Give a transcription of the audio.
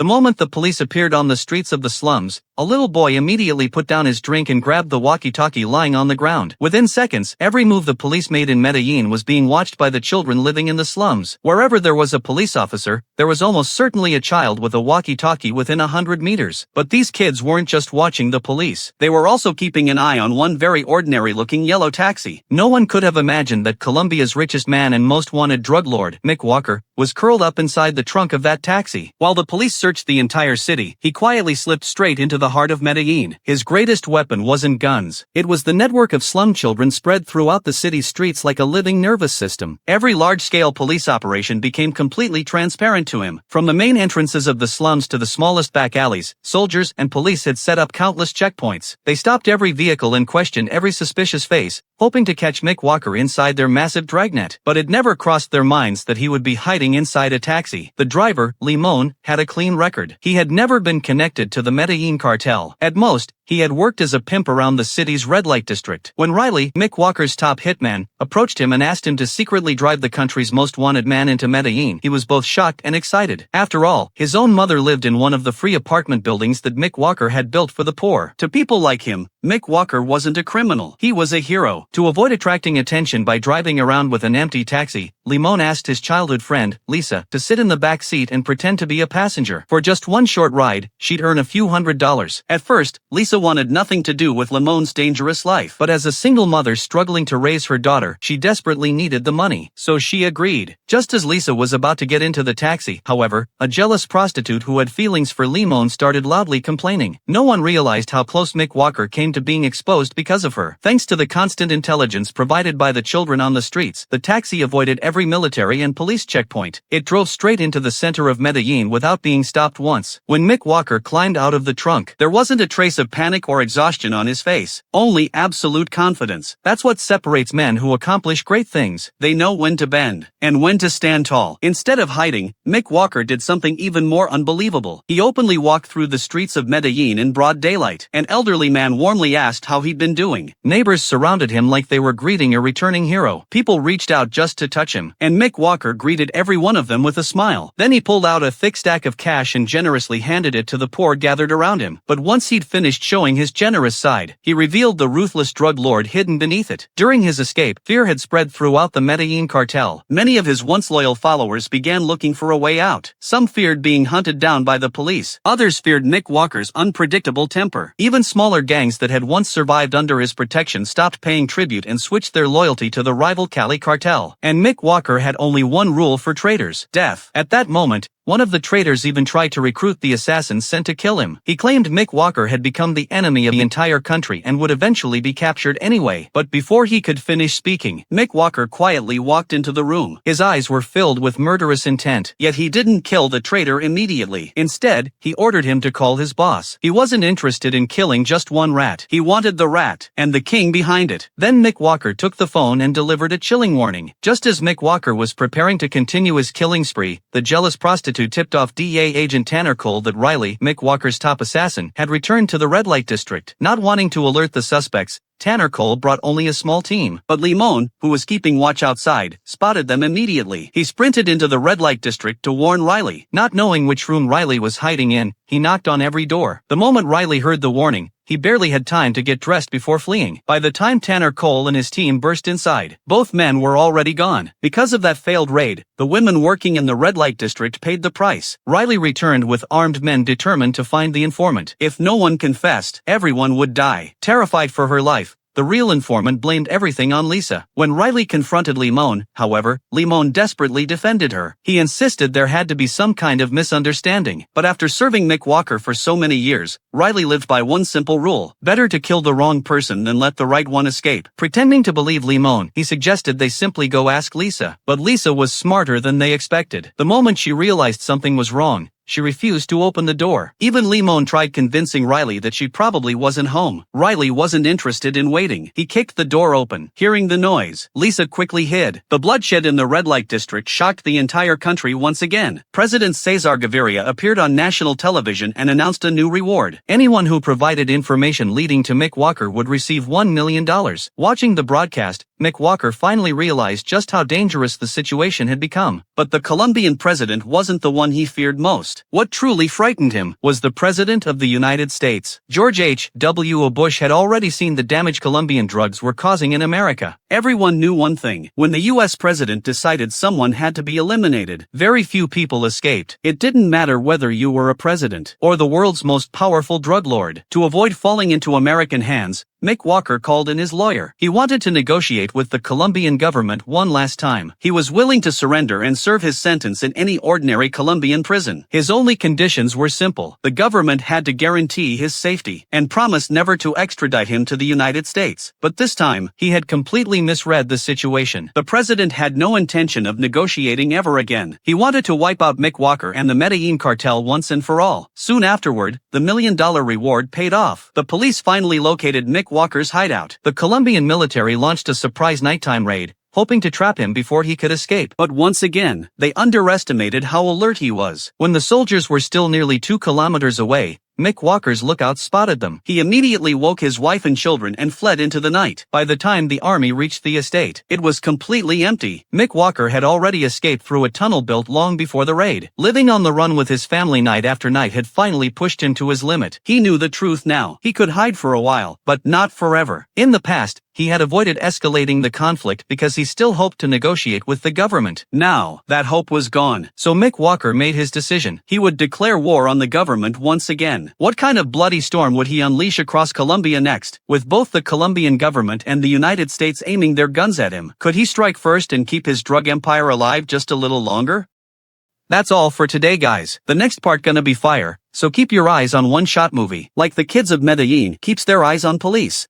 The moment the police appeared on the streets of the slums, a little boy immediately put down his drink and grabbed the walkie-talkie lying on the ground. Within seconds, every move the police made in Medellin was being watched by the children living in the slums. Wherever there was a police officer, there was almost certainly a child with a walkie-talkie within 100 meters. But these kids weren't just watching the police. They were also keeping an eye on one very ordinary-looking yellow taxi. No one could have imagined that Colombia's richest man and most wanted drug lord, Mick Walker, was curled up inside the trunk of that taxi. While the police searched the entire city, he quietly slipped straight into the heart of Medellin. His greatest weapon wasn't guns. It was the network of slum children spread throughout the city's streets like a living nervous system. Every large-scale police operation became completely transparent to him. From the main entrances of the slums to the smallest back alleys, soldiers and police had set up countless checkpoints. They stopped every vehicle and questioned every suspicious face, hoping to catch Mick Walker inside their massive dragnet. But it never crossed their minds that he would be hiding inside a taxi. The driver, Limon, had a clean record. He had never been connected to the Medellin cartel. At most, he had worked as a pimp around the city's red light district. When Riley, Mick Walker's top hitman, approached him and asked him to secretly drive the country's most wanted man into Medellin, he was both shocked and excited. After all, his own mother lived in one of the free apartment buildings that Mick Walker had built for the poor. To people like him, Mick Walker wasn't a criminal. He was a hero. To avoid attracting attention by driving around with an empty taxi, Limon asked his childhood friend, Lisa, to sit in the back seat and pretend to be a passenger. For just one short ride, she'd earn a few $100s. At first, Lisa wanted nothing to do with Limon's dangerous life. But as a single mother struggling to raise her daughter, she desperately needed the money. So she agreed. Just as Lisa was about to get into the taxi, however, a jealous prostitute who had feelings for Limon started loudly complaining. No one realized how close Mick Walker came to being exposed because of her. Thanks to the constant intelligence provided by the children on the streets, the taxi avoided every military and police checkpoint. It drove straight into the center of Medellin without being stopped once. When Mick Walker climbed out of the trunk, there wasn't a trace of panic or exhaustion on his face. Only absolute confidence. That's what separates men who accomplish great things. They know when to bend and when to stand tall. Instead of hiding, Mick Walker did something even more unbelievable. He openly walked through the streets of Medellin in broad daylight. An elderly man warmly asked how he'd been doing. Neighbors surrounded him like they were greeting a returning hero. People reached out just to touch him, and Mick Walker greeted every one of them with a smile. Then he pulled out a thick stack of cash and generously handed it to the poor gathered around him. But once he'd finished showing his generous side, he revealed the ruthless drug lord hidden beneath it. During his escape, fear had spread throughout the Medellin cartel. Many of his once loyal followers began looking for a way out. Some feared being hunted down by the police. Others feared Mick Walker's unpredictable temper. Even smaller gangs that had once survived under his protection stopped paying tribute and switched their loyalty to the rival Cali cartel. And Mick Walker had only one rule for traitors: death. At that moment, one of the traitors even tried to recruit the assassins sent to kill him. He claimed Mick Walker had become the enemy of the entire country and would eventually be captured anyway. But before he could finish speaking, Mick Walker quietly walked into the room. His eyes were filled with murderous intent, yet he didn't kill the traitor immediately. Instead, he ordered him to call his boss. He wasn't interested in killing just one rat. He wanted the rat, and the king behind it. Then Mick Walker took the phone and delivered a chilling warning. Just as Mick Walker was preparing to continue his killing spree, the jealous prostitute tipped off DEA agent Tanner Cole that Riley, Mick Walker's top assassin, had returned to the red light district. Not wanting to alert the suspects, Tanner Cole brought only a small team. But Limon, who was keeping watch outside, spotted them immediately. He sprinted into the red light district to warn Riley. Not knowing which room Riley was hiding in, he knocked on every door. The moment Riley heard the warning, he barely had time to get dressed before fleeing. By the time Tanner Cole and his team burst inside, both men were already gone. Because of that failed raid, the women working in the red light district paid the price. Riley returned with armed men determined to find the informant. If no one confessed, everyone would die. Terrified for her life, the real informant blamed everything on Lisa. When Riley confronted Limon, however, Limon desperately defended her. He insisted there had to be some kind of misunderstanding. But after serving Mick Walker for so many years, Riley lived by one simple rule: better to kill the wrong person than let the right one escape. Pretending to believe Limon, he suggested they simply go ask Lisa. But Lisa was smarter than they expected. The moment she realized something was wrong, she refused to open the door. Even Limon tried convincing Riley that she probably wasn't home. Riley wasn't interested in waiting. He kicked the door open. Hearing the noise, Lisa quickly hid. The bloodshed in the red light district shocked the entire country once again. President Cesar Gaviria appeared on national television and announced a new reward. Anyone who provided information leading to Mick Walker would receive $1 million. Watching the broadcast, Mick Walker finally realized just how dangerous the situation had become. But the Colombian president wasn't the one he feared most. What truly frightened him was the president of the United States. George H.W. Bush had already seen the damage Colombian drugs were causing in America. Everyone knew one thing: when the U.S. president decided someone had to be eliminated, very few people escaped. It didn't matter whether you were a president or the world's most powerful drug lord. To avoid falling into American hands, Mick Walker called in his lawyer. He wanted to negotiate with the Colombian government one last time. He was willing to surrender and serve his sentence in any ordinary Colombian prison. His only conditions were simple. The government had to guarantee his safety and promise never to extradite him to the United States. But this time, he had completely misread the situation. The president had no intention of negotiating ever again. He wanted to wipe out Mick Walker and the Medellin cartel once and for all. Soon afterward, the $1 million reward paid off. The police finally located Mick Walker's hideout. The Colombian military launched a surprise nighttime raid, hoping to trap him before he could escape. But once again, they underestimated how alert he was. When the soldiers were still nearly 2 kilometers away, Mick Walker's lookout spotted them. He immediately woke his wife and children and fled into the night. By the time the army reached the estate, it was completely empty. Mick Walker had already escaped through a tunnel built long before the raid. Living on the run with his family night after night had finally pushed him to his limit. He knew the truth now. He could hide for a while, but not forever. In the past, he had avoided escalating the conflict because he still hoped to negotiate with the government. Now, that hope was gone. So Mick Walker made his decision. He would declare war on the government once again. What kind of bloody storm would he unleash across Colombia next, with both the Colombian government and the United States aiming their guns at him? Could he strike first and keep his drug empire alive just a little longer? That's all for today, guys. The next part gonna be fire, so keep your eyes on One Shot Movie. Like the kids of Medellin keeps their eyes on police.